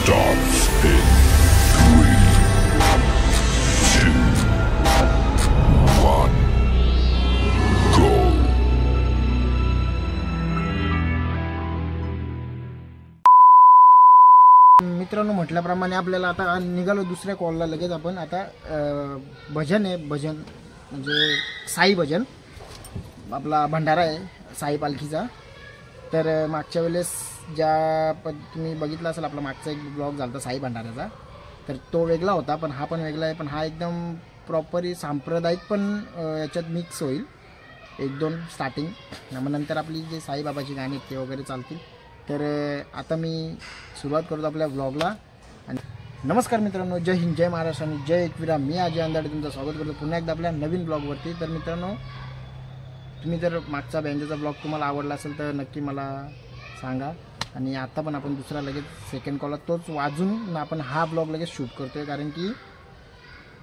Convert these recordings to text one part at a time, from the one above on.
starts in 3, 2, 1, go. मित्रांनो म्हटल्याप्रमाणे आपल्याला आता निघालो दुसऱ्या कॉलला लगेच आपण आता भजन आहे भजन म्हणजे साई भजन आपला भंडारा आहे साई पालखीचा। तर मागच्या वेळेस ज्या तुम्ही बघितला असेल आपला मागचा एक ब्लॉग झाला साई भंडाऱ्याचा, तर तो वेगळा होता पण हा पण वेगळा आहे, पण हा एकदम प्रॉपरली सांप्रदायिक पण याच्यात मिक्स होईल एक दोन स्टार्टिंग, मग नंतर आपली जे साईबाबाची गाणी ते वगैरे चालतील। तर आता मी सुरुवात करतो आपल्या ब्लॉगला। आणि नमस्कार मित्रांनो, जय हिंद, जय महाराष्ट्र आणि जय एकविरा। मी अजय अंदाडे तुमचं स्वागत करतो पुन्हा एकदा आपल्या नवीन ब्लॉगवरती। तर मित्रांनो, तुम्ही जर मागचा बँजोचा ब्लॉग तुम्हाला आवडला असेल तर नक्की मला सांगा। आणि आता पण आपण दुसरा लगेच सेकंड कॉलला तोच वाजून आपण हा ब्लॉग लगेच शूट करतो आहे, कारण की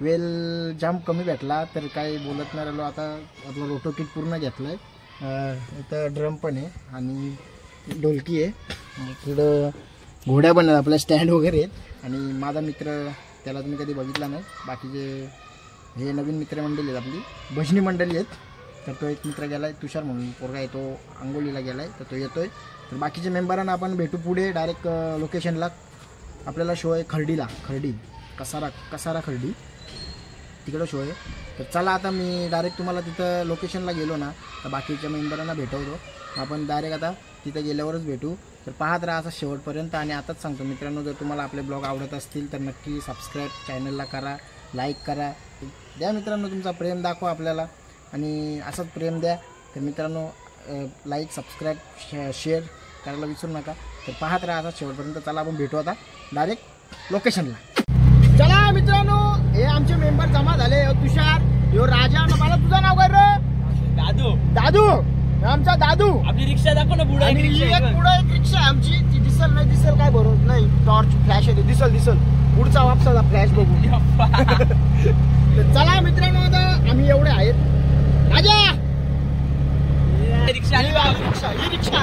वेल जाम कमी भेटला तर काही बोलत नाही राहिलो। आता आपलं रोटो किट पूर्ण घेतलं आहे, इथं ड्रम पण आहे आणि ढोलकी आहे, इकडं घोड्या पण आहेत आपल्या स्टँड वगैरे आहेत। आणि माझा मित्र त्याला तुम्ही कधी बघितला नाही, बाकीचे हे नवीन मित्रमंडळी आहेत आपली भजनी मंडळी आहेत। तर तो एक मित्र गेला आहे तुषार म्हणून पोरगा आहे, तो आंघोळीला गेला आहे, तर तो येतो आहे। तर बाकीच्या मेंबरांना आपण भेटू पुढे डायरेक्ट लोकेशनला। आपल्याला शो आहे खर्डी कसारा खर्डी तिकडं शो आहे। तर चला आता मी डायरेक्ट तुम्हाला तिथं लोकेशनला गेलो ना तर बाकीच्या मेंबरांना भेटवतो, आपण डायरेक्ट आता तिथं गेल्यावरच भेटू। तर पाहत राहा असं शेवटपर्यंत। आणि आताच सांगतो मित्रांनो, जर तुम्हाला आपले ब्लॉग आवडत असतील तर नक्की सबस्क्राईब चॅनलला करा, लाईक करा, द्या मित्रांनो तुमचा प्रेम दाखवा आपल्याला आणि असंच प्रेम द्या। तर मित्रांनो लाईक सबस्क्राईब शेअर करायला विसरू नका। तर पाहत राहा आता शेवटपर्यंत। चला आपण भेटू आता डायरेक्ट लोकेशनला। चला मित्रांनो, हे आमचे मेंबर जमा झाले। तुषार, यो राजा, मला तुझं नाव काय रे? दादू आमचा दादू। आपली रिक्षा दाखव ना पुढे, पुढे एक रिक्षा आमची, ती दिसेल काय बरोबर नाही, टॉर्च फ्लॅश येते, दिसल पुढचा वापसा फ्लॅश बघू। चला मित्रांनो, आता आम्ही एवढे आहेत। राजा रिक्षा ही रिक्षा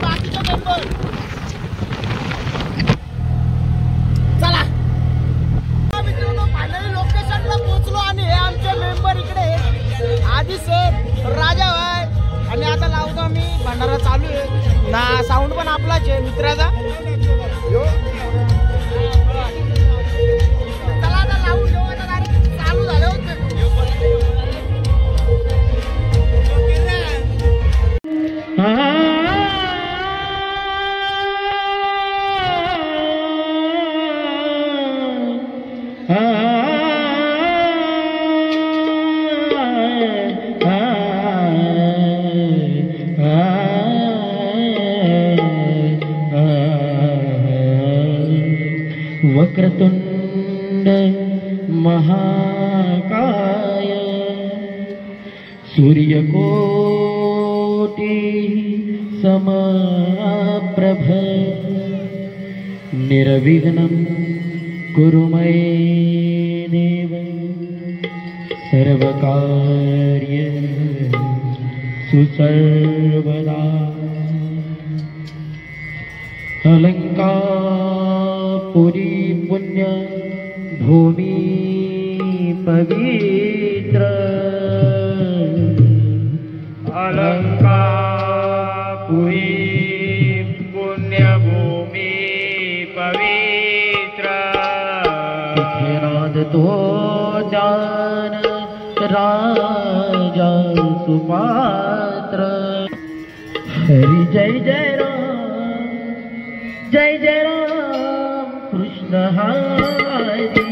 बाकीचे मेंबर चला। मित्रांनो फायनली लोकेशनला पोहोचलो आणि हे आमचे मेंबर इकडे आधी सर, राजा भाई आणि आता लावतो आम्ही भंडारा चालू आहे ना। साऊंड पण आपलाच आहे मित्राचा। चला आता लावून घेऊ, आता डायरेक्ट चालू झालं होतं। वक्रतुंड महाकाय सूर्यकोटि समप्रभ निर्विघ्नं कुरु मयि देव सर्वकार्य सुसर्वदा। अलंकापुरी पुण्य भूमि पवित्र, अलंकापुरी पुण्य भूमि पवित्र। नाद तो जान राजा सुपात्र। हरि जय जय राम, जय जय राम कृष्ण हरि।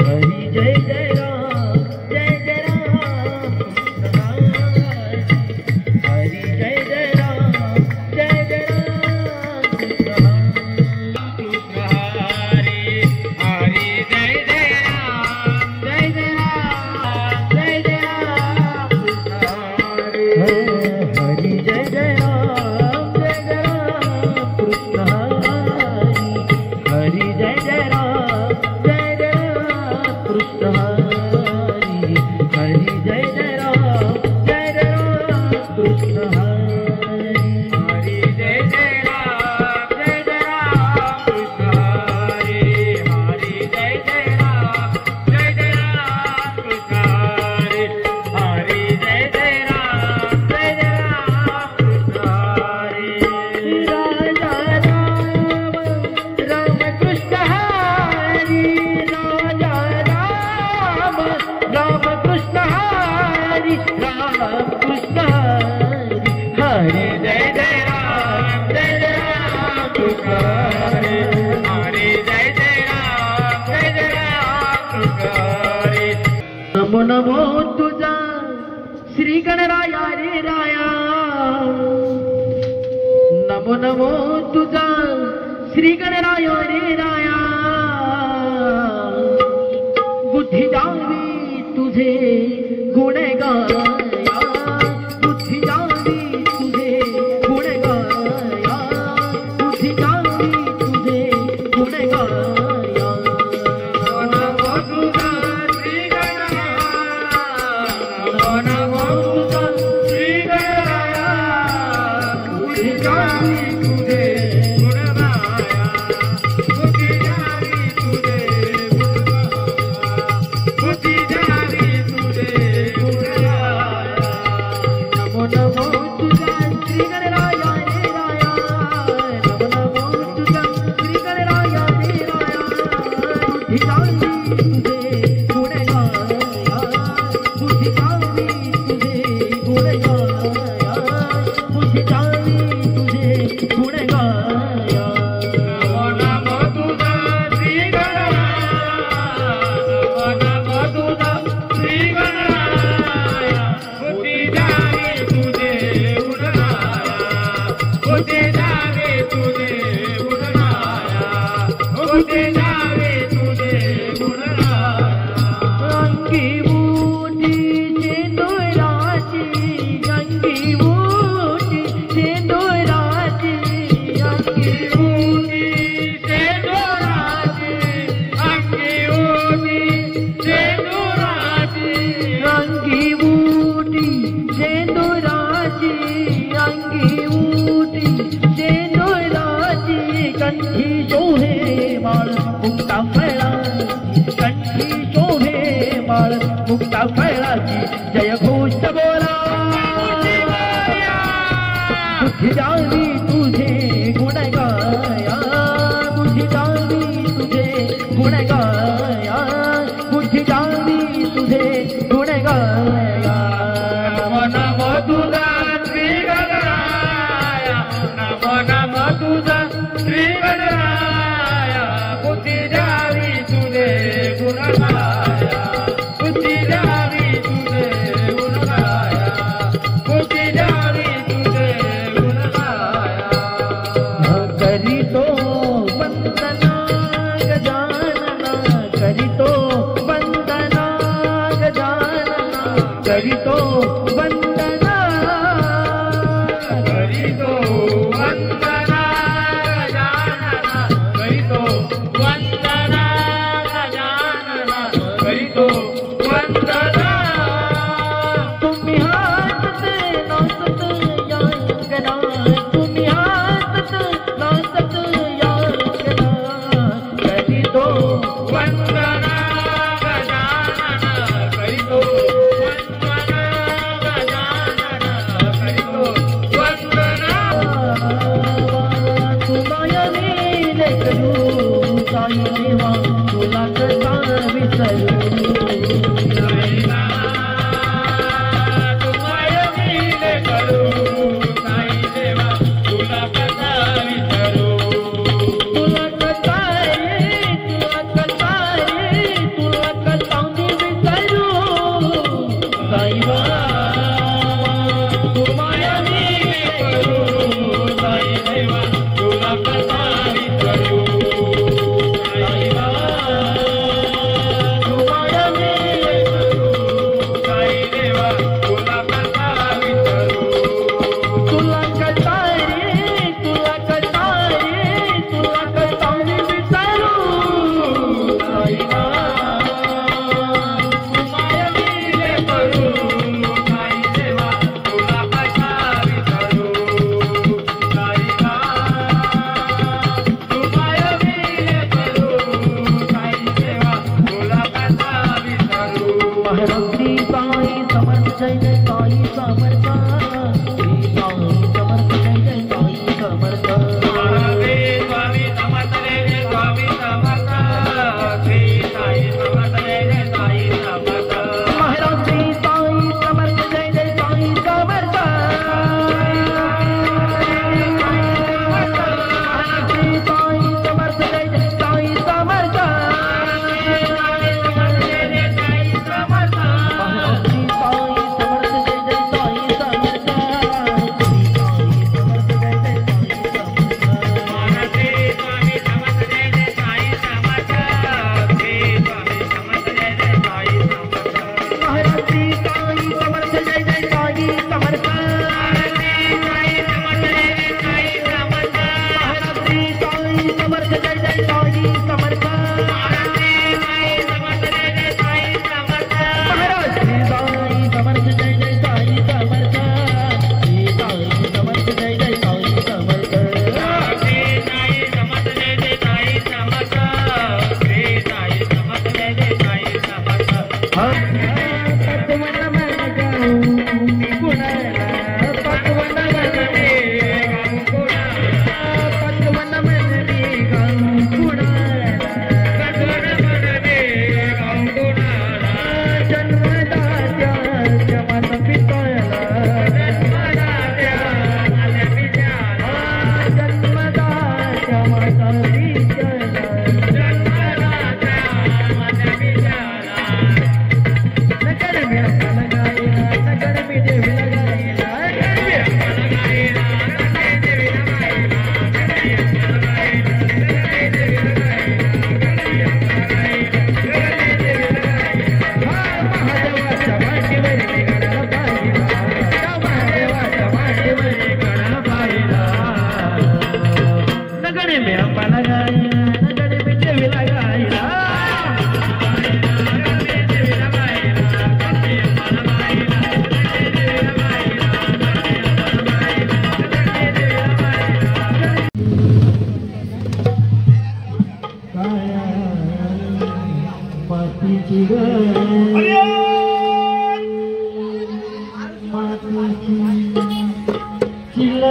हरि जय जय राम, जय जय राम कृष्ण हरि। हरि जय जय राम, जय जय राम कृष्ण हरि। हरि जय जय राम, जय जय राम, जय जय राम कृष्ण हरि। हरि जय जय राम, जय जय राम कृष्ण हरि। हरि जय जय राम, जय जय राम नमो तुझा श्री गणराया रे राया नमो नमो तुझा श्री गणराया रे राया बुद्धी द्यावी तुझे गुण गाया बुद्धी द्यावी तुझे गुण गाया बुद्धी द्यावी तुझे गुण गाया नमो तुझा श्री गणराया नमो तुझा श्री गणराया बुद्धी द्यावी तुझे गुण गाया बुद्धी द्यावी तुझे बुद्धी द्यावी तुझे गुण गाया नमो नमो तुझा श्री गणराया रे राया नमो नमो तुझा श्री गणराया रे राया बुद्धी द्यावी तुझे गुण गाया बुद्धी द्यावी तुझे गुण गाया बुद्धी द्यावी तुझे गुण गाया नमो नमो तुझा श्री गणराया नमो नमो तुझा श्री गणराया बुद्धी द्यावी तुझे गुण गाया बुद्धी द्यावी तुझे गुण गाया बुद्धी द्यावी तुझे गुण गाया अंगी मोठी चेंदोराची अंगी मोठी चेंदोराची अंगी मोठी चेंदोराची अंगी मोठी चेंदोराची अंगी मोठी चेंदोराची अंगी मोठी चेंदोराची कंठी शोभे माळ मुक्ता फळाची कंठी शोभे माळ मुक्ता फळाची जय घोष बोला बुद्धी द्यावी तुझे गुण गाया बुद्धी द्यावी तुझे गुण गाया बुद्धी द्यावी तुझे गुण गाया नमो नमो तुझा श्री गणराया नमो नमो तुझा श्री गणराया बुद्धी द्यावी तुझे गुण गाया बुद्धी द्यावी तुझे गुण गाया बुद्धी द्यावी तुझे गुण गाया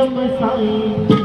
प्रियम साई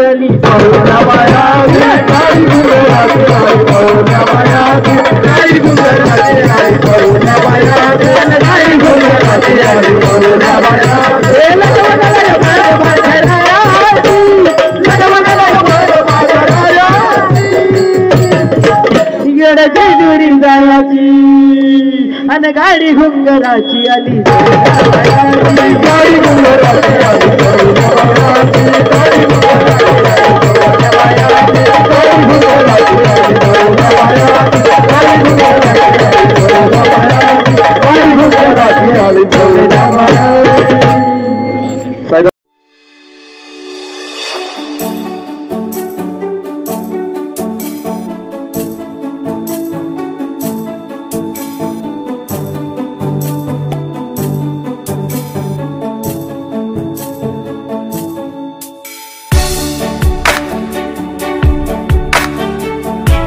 आली पवना बायाची गाडी घुंगराची आली पवना बायाची गाडी घुंगराची आली पवना बायाची गाडी घुंगराची आली पवना बायाची लगवणाला बाळ बाळरायाची लगवणाला बाळ बाळरायाची येड जेजुरी जायाची आणि गाडी घुंगराची आली गाडी घुंगराची आली गाडी घुंगराची आली